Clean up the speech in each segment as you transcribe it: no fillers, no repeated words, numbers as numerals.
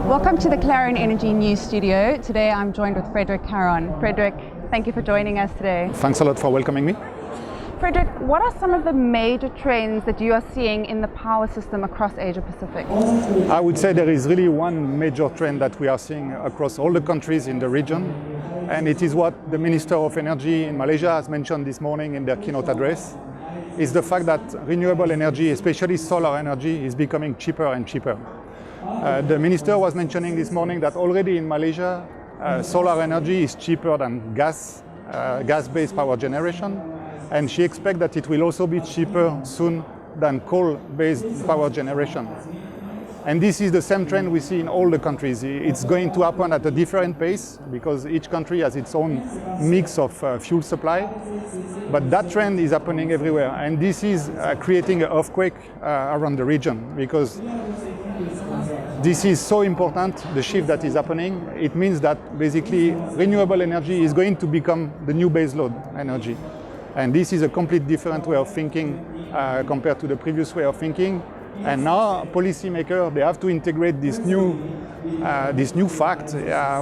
Welcome to the Carron Energy News Studio. Today I'm joined with Frederic Carron. Frederic, thank you for joining us today. Thanks a lot for welcoming me. Frederic, what are some of the major trends that you are seeing in the power system across Asia Pacific? I would say there is really one major trend that we are seeing across all the countries in the region, and it is what the Minister of Energy in Malaysia has mentioned this morning in their keynote address, is the fact that renewable energy, especially solar energy, is becoming cheaper and cheaper. The Minister was mentioning this morning that already in Malaysia, solar energy is cheaper than gas-based power generation, and she expects that it will also be cheaper soon than coal-based power generation. And this is the same trend we see in all the countries. It's going to happen at a different pace because each country has its own mix of fuel supply. But that trend is happening everywhere. And this is creating an earthquake around the region because this is so important, the shift that is happening. It means that basically renewable energy is going to become the new baseload energy. And this is a completely different way of thinking compared to the previous way of thinking. And now policymakers, they have to integrate this new fact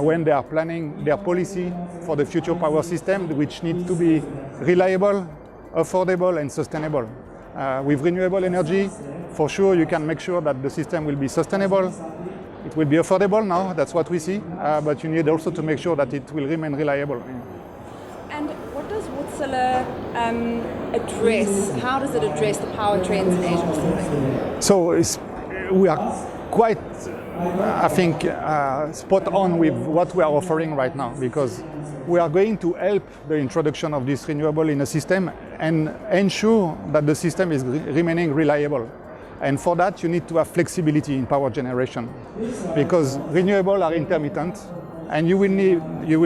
when they are planning their policy for the future power system, which needs to be reliable, affordable and sustainable. With renewable energy, for sure you can make sure that the system will be sustainable. It will be affordable now, that's what we see, but you need also to make sure that it will remain reliable. And what does Wärtsilä address? How does it address the power trends in Asia Pacific? So we are quite, I think, spot on with what we are offering right now, because we are going to help the introduction of this renewable in a system and ensure that the system is remaining reliable. And for that, you need to have flexibility in power generation, because renewables are intermittent, and you will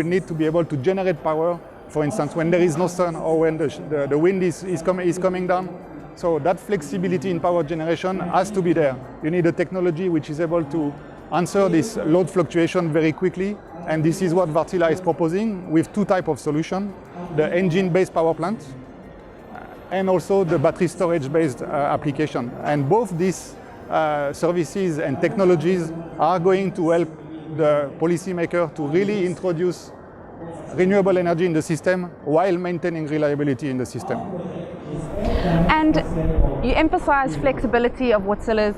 need to be able to generate power, for instance, when there is no sun or when the wind is coming down. So that flexibility in power generation has to be there. You need a technology which is able to answer this load fluctuation very quickly, and this is what Wärtsilä is proposing with two types of solutions: the engine-based power plant and also the battery storage-based application. And both these services and technologies are going to help the policymaker to really introduce renewable energy in the system while maintaining reliability in the system. And you emphasize flexibility of Wärtsilä's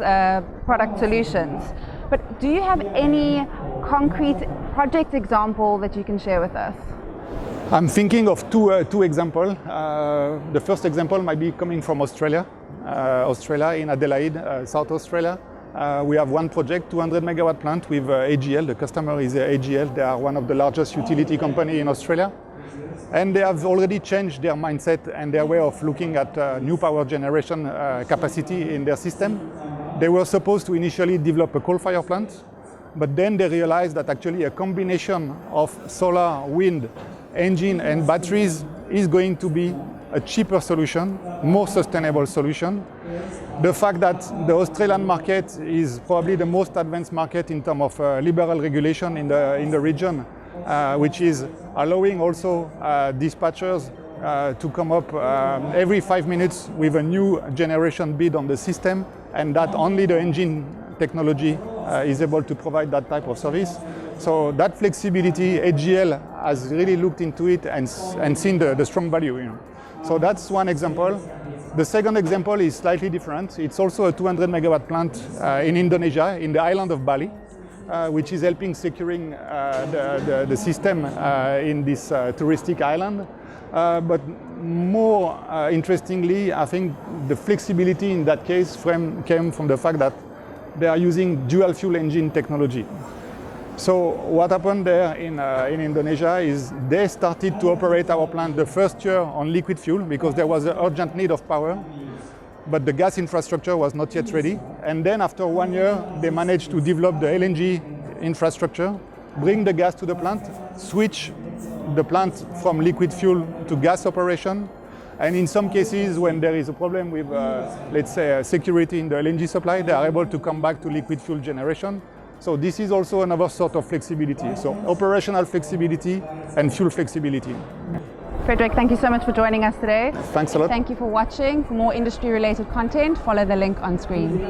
product solutions, but do you have any concrete project example that you can share with us? I'm thinking of two examples. The first example might be coming from Australia in Adelaide, South Australia. We have one project, 200 megawatt plant with AGL. The customer is AGL. They are one of the largest utility companies in Australia. And they have already changed their mindset and their way of looking at new power generation capacity in their system. They were supposed to initially develop a coal-fired plant, but then they realized that actually a combination of solar, wind, engine and batteries is going to be a cheaper solution, more sustainable solution. The fact that the Australian market is probably the most advanced market in terms of liberal regulation in the region, which is allowing also dispatchers to come up every 5 minutes with a new generation bid on the system, and that only the engine technology is able to provide that type of service. So that flexibility, AGL has really looked into it and seen the strong value. So that's one example. The second example is slightly different. It's also a 200 megawatt plant in Indonesia, in the island of Bali, which is helping securing the system in this touristic island. But more interestingly, I think the flexibility in that case came from the fact that they are using dual fuel engine technology. So what happened there in Indonesia is they started to operate our plant the first year on liquid fuel because there was an urgent need of power, but the gas infrastructure was not yet ready. And then after 1 year, they managed to develop the LNG infrastructure, bring the gas to the plant, switch the plant from liquid fuel to gas operation. And in some cases, when there is a problem with, let's say, security in the LNG supply, they are able to come back to liquid fuel generation. So this is also another sort of flexibility. So operational flexibility and fuel flexibility. Frederic, thank you so much for joining us today. Thanks a lot. Thank you for watching. For more industry-related content, follow the link on screen.